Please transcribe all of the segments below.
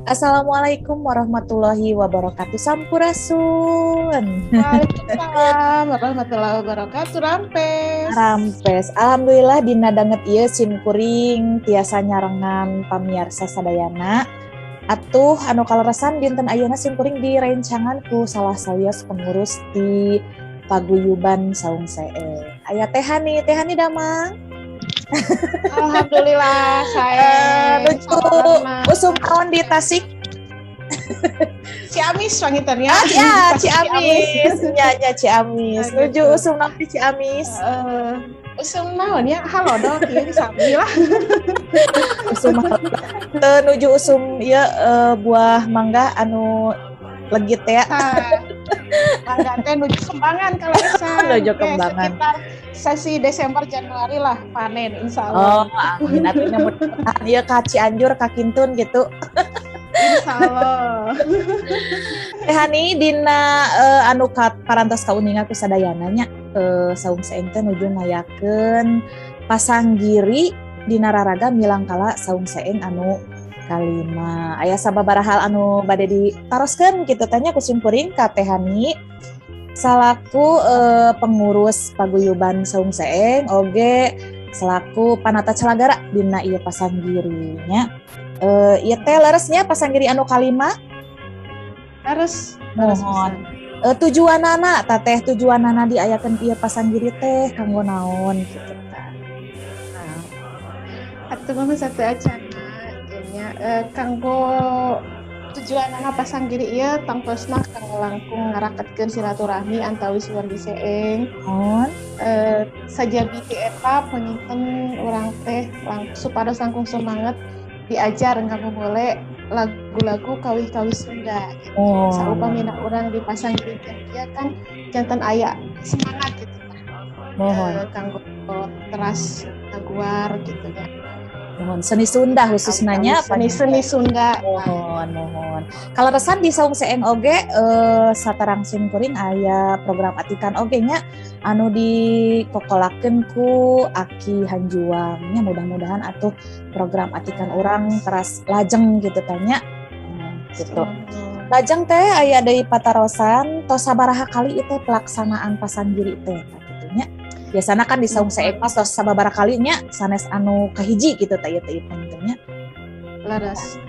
Assalamualaikum warahmatullahi wabarakatuh. Sampurasun. Waalaikumsalam warahmatullahi wabarakatuh. Rampes. Rampes. Alhamdulillah dina danget ieu simkuring tiasa nyarengan pamiarsa sadayana. Atuh anu kaleresan dinten ayeuna simkuring direncangan ku salah salios pengurus di Paguyuban Saung Seeng. Aya Teh Hani Damang. Alhamdulillah saya Nuju usum naon di Tasik. Ciamis wangitannya. Ya, Ciamis. Ya, Ciamis. Nuju usum naon di Ciamis. Usum naon ya? Halo dok, ieu sami lah. Usum nuju usum ieu buah mangga anu legit ya. Mangga teh nuju kembangan kalau esa. Nuju kembangan. Sekitar sesi Desember Januari lah panen insyaallah. Oh, amin atunya mudah-mudahan ieu ka Cianjur ka Kintun gitu. Insyaallah. Teh Hani dina anu parantos kauninga ku sadayana nya Saung Seeng teh nuju ngayakeun pasanggiri dina raraga milangkala Saung Seeng anu kalima. Aya sababaraha hal anu bade ditaroskeun kitu tanya ku simkuring ka Teh Hani salaku pengurus Paguyuban Saung Seeng oge selaku panata calagara dina ieu pasanggirinya. Ieu teh leresnya pasanggiri anu kalima. Harus Mohon. Tujuanana tateh tujuanana diayakeun ieu pasanggiri teh kanggo naon kitu tah. Atuh mah satu acara nya kanggo tujuan anak pasanggiri ieu tangtosna kanggo langkung ngaraketkeun silaturahmi antawis wargi Seeng. Mohon. Sajabi ti eta panginten urang teh supados langkung semangat diajar nganggo boleh lagu-lagu kawih-kawih Sunda gitu. Oh. Saupamina urang di pasanggiri ieu kan janten aya semangat gitu tah. Mohon. Kanggo teras ngaguar gitu ya. Mohon seni Sunda khususnya nya seni Sunda. Mohon. Kalau resan di Saung Seeng oge satarang simkuring aya program atikan oge nya anu dikokolakeun ku Aki Hanjuang nya mudah-mudahan atuh program atikan orang teras lajeng gitu tanya. Gitu. Lajeng teh aya deui patarosan tos sabaraha kali itu pelaksanaan pasanggiri teh gitu nya. Biasana kan di Saung Seeng pas tos sababaraha kali nya sanes anu kahiji gitu teh ieu pentingnya. Laras.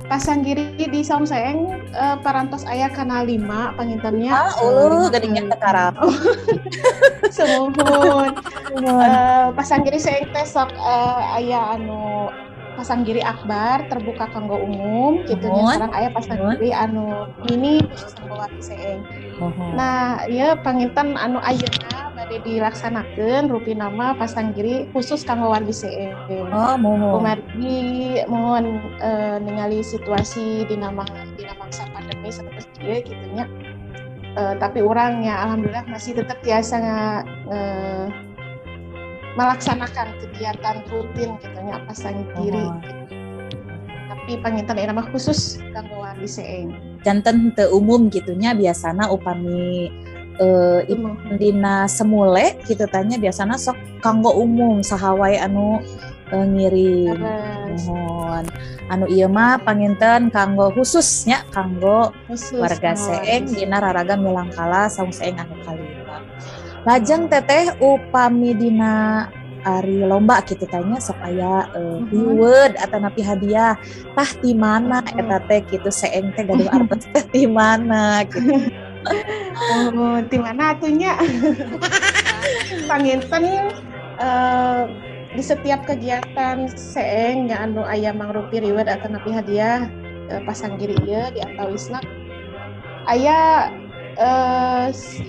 Pasanggiri di Saung Seeng parantos aya kana 5 pangintennya. Geuningan teu karap. Semuhun. Pasanggiri Seeng teh sok aya anu pasanggiri akbar terbuka kanggo umum gitu nya sareng aya pasanggiri anu mini khusus kanggo wargi Seeng. Nah, ieu panginten anu ayeuna bade dilaksanakeun rupi nama pasanggiri khusus kanggo wargi Seeng. Mohon. Kumargi mohon ningali situasi dina mangsa pandemi saperti ieu kitu nya. Tapi urangnya alhamdulillah masih tetap biasa melaksanakan kegiatan rutin gitu nya pasanggiri. Tapi panginten ieu mah khusus kanggo wargi Seeng. Janten teu umum gitunya biasana upami dina semule gitu tanya biasana sok kanggo umum saha wae anu ngirim. Mohon. Anu ieu mah panginten kanggo khususnya kanggo warga Seeng dina raraga milangkala Saung Seeng anu kalima. Lajeng teteh upami dina ari lomba kitu tanya sok aya reward atanapi hadiah tah di mana eta teh kitu Seeng teh gaduh artos teh di mana gitu. Di mana atunya? Panginten di setiap kegiatan Seeng nya anu aya mangrupi reward atanapi hadiah pasanggiri ieu di antawisna aya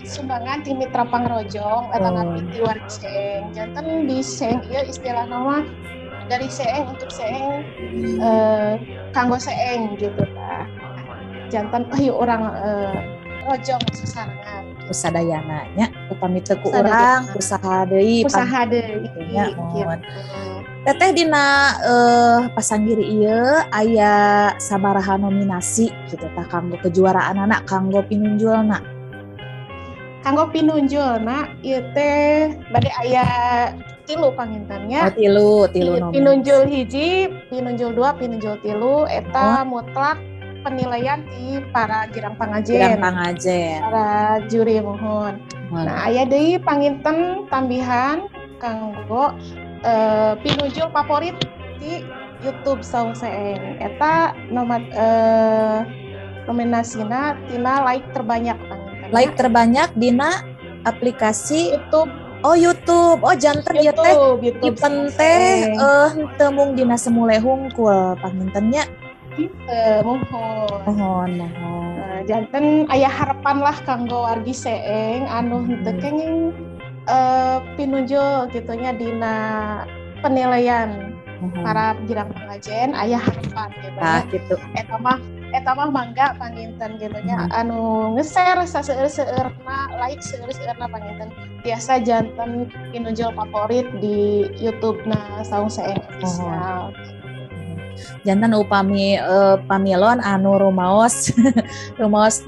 sumbangan ti mitra pangrojong atanapi ti wargi Seeng. Janten di Seeng ieu istilah nama dari Seeng untuk Seeng kanggo Seeng gitu tah. Janten orang rojong sasarangan. Usadayana nya upami teu ku urang usaha deui. Usaha deui nya mohon. Teteh dina pasanggiri ieu aya sabaraha nominasi gitu tah kanggo kejuaraan anak kanggo pinunjulna. kanggo pinunjul ieu teh bade aya 3 pangintennya. Tilu pinunjul 1, pinunjul 2, pinunjul 3 eta mutlak penilaian di para girang pangajen. Para juri mohon. Nah, aya deui panginten tambihan kanggo pinunjul favorit di YouTube Saung Seeng. Eta nominasina tina like terbanyak panginten. Like terbanyak dina aplikasi YouTube. YouTube. Janten ieu teh YouTube teh teu mung dina semule hungkul pangintennya. Mohon. Janten aya harapan lah kanggo wargi Seeng anu henteu kenging pinunjul gitunya dina penilaian para girang pangajen aya harapan gitu. Eta mah mangga panginten gitunya anu nge-share saseueur-seueurna, like seueur-seueurna panginten. Biasa janten pinunjul favorit di YouTube-na Saung Seeng official. Jantan upami pamilon anu rumaos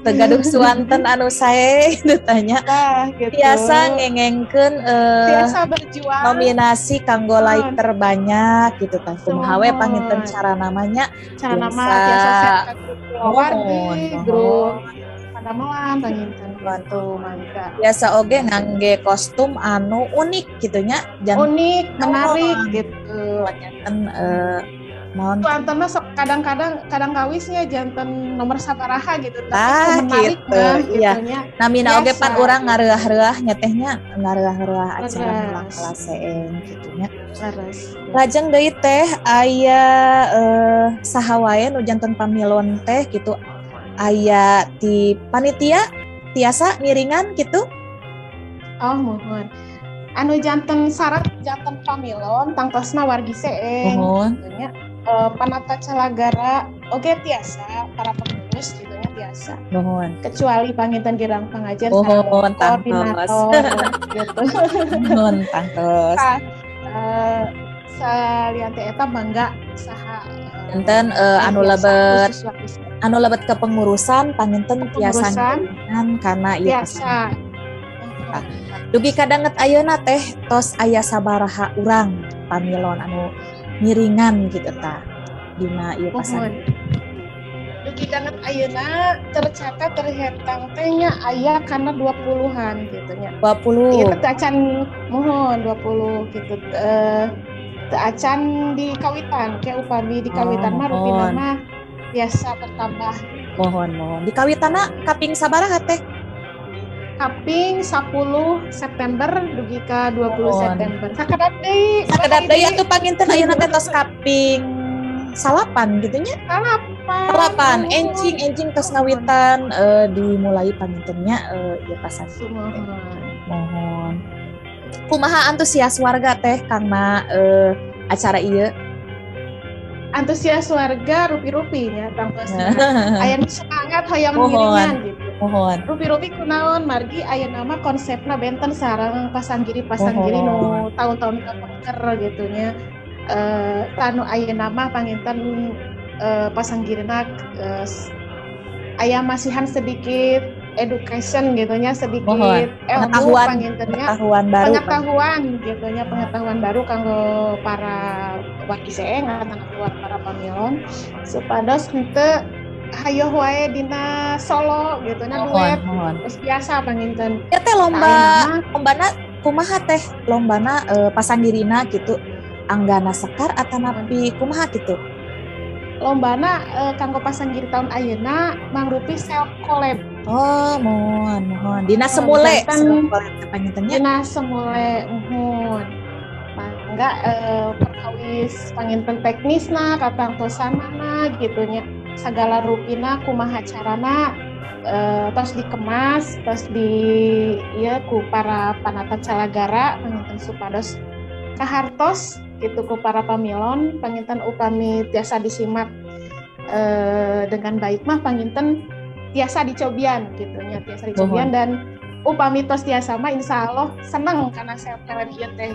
tegaduh suanten anu sae ditanya gitu. Biasa ngengengkeun biasa berjuang nominasi kanggo like terbanyak gitu tah kumaha we panginten cara namanya biasa grup padamelan panginten bantu mangga biasa oge ngangge kostum anu unik gitunya unik menarik gitu janten Tuantena kadang kawisnya janten nomor sabaraha gitu menarik gitu. Iya. Namina oge pan urang ngareurah-reurah nyetehnya ngareurah-reurah acara ulang kelas Seeng gitunya. Lajeng deui teh aya saha wae nu janten pamilon teh gitu aya ti panitia tiasa ngiringan gitu. Mohon. Anu janten syarat janten pamilon tangtosna wargi Seeng gitunya. Panata calagara oge tiasa para pengurus gitunya tiasa. Kecuali panginten girang pangajen koordinator gitu. Tangtos. Saliante eta bangga saha enten anu lebet kepengurusan panginten tiasa ngiringan karena ieu tiasa. Dugi kadanget ayeuna teh tos aya sabaraha urang pamilon anu ngiringan gitu tah dina ieu pasan. Dugi kadanget ayeuna tercatat terhetang teh nya aya kana 20-an gitu nya. 20. Ieu teh acan mohon 20 gitu. Teu acan di kawitan kayak upami di kawitan mah rutina mah biasa bertambah. Mohon. Di kawitanna kaping sabaraha teh? Kaping 10 September dugi ka 20 September. Sakedat deui atuh panginten ayeuna teh tos kaping 8 gitu nya. 8. Enjing tos ngawitan dimulai pangintennya ieu pasan. Mohon. Kumaha antusias warga teh karena acara ieu? Antusias warga rupi-rupi nya tangtosna. Aya semangat hoyong ngiringan gitu. Mohon. Rupi-rupi kunaon margi aya nama konsepna benten sareng pasanggiri nu tahun-tahun kepengker gitu nya. Tanu aya nama panginten pasanggirina aya masihan sedikit education gitunya sedikit pengetahuan baru kanggo para wargi Seeng para pamilon supados henteu hayo wae dina solo gitu na duet terus biasa panginten ya teh lombana kumaha teh lombana pasanggirina gitu anggana sekar atanapi kumaha gitu lombana kanggo pasanggiri tahun ayeuna mangrupi self collab. Mohon dina semule pangintennya dina semule mangga perkawis panginten teknisna katangtosanana gitunya sagala rupina kumaha carana tos dikemas tos ku para panata calagara panginten supados kahartos gitu ku para pamilon panginten upami tiasa disimak dengan baik mah panginten tiasa dicobian gitu nya tiasa dicobian dan upami tos tiasa mah insyaallah seneng karena self talent ieu teh.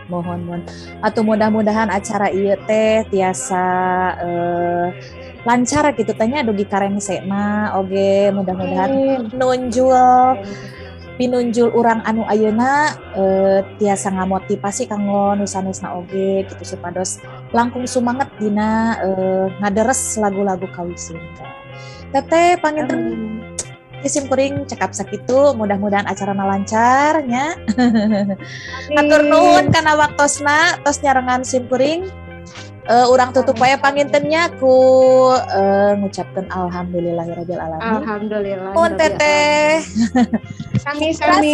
Mohon atuh mudah-mudahan acara ieu teh tiasa lancar gitu tanya dugi karengsena oge mudah-mudahan nunjul pinunjul urang anu ayeuna tiasa ngamotivasi kanggo nusa-nusna oge gitu supados langkung sumanget dina ngaderes lagu-lagu kawisin. Teteh panginten isim kuring cekap sakitu, mudah-mudahan acarana lancar nya. Hatur nuhun kana waktosna tos nyarengan sim kuring. Urang tutup wae pangintennya ku ngucapkeun alhamdulillahirabbil alamin. Alhamdulillah. Nuhun teteh. Sami-sami.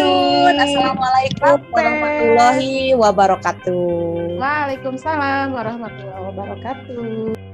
Assalamualaikum warahmatullahi wabarakatuh. Waalaikumsalam warahmatullahi wabarakatuh.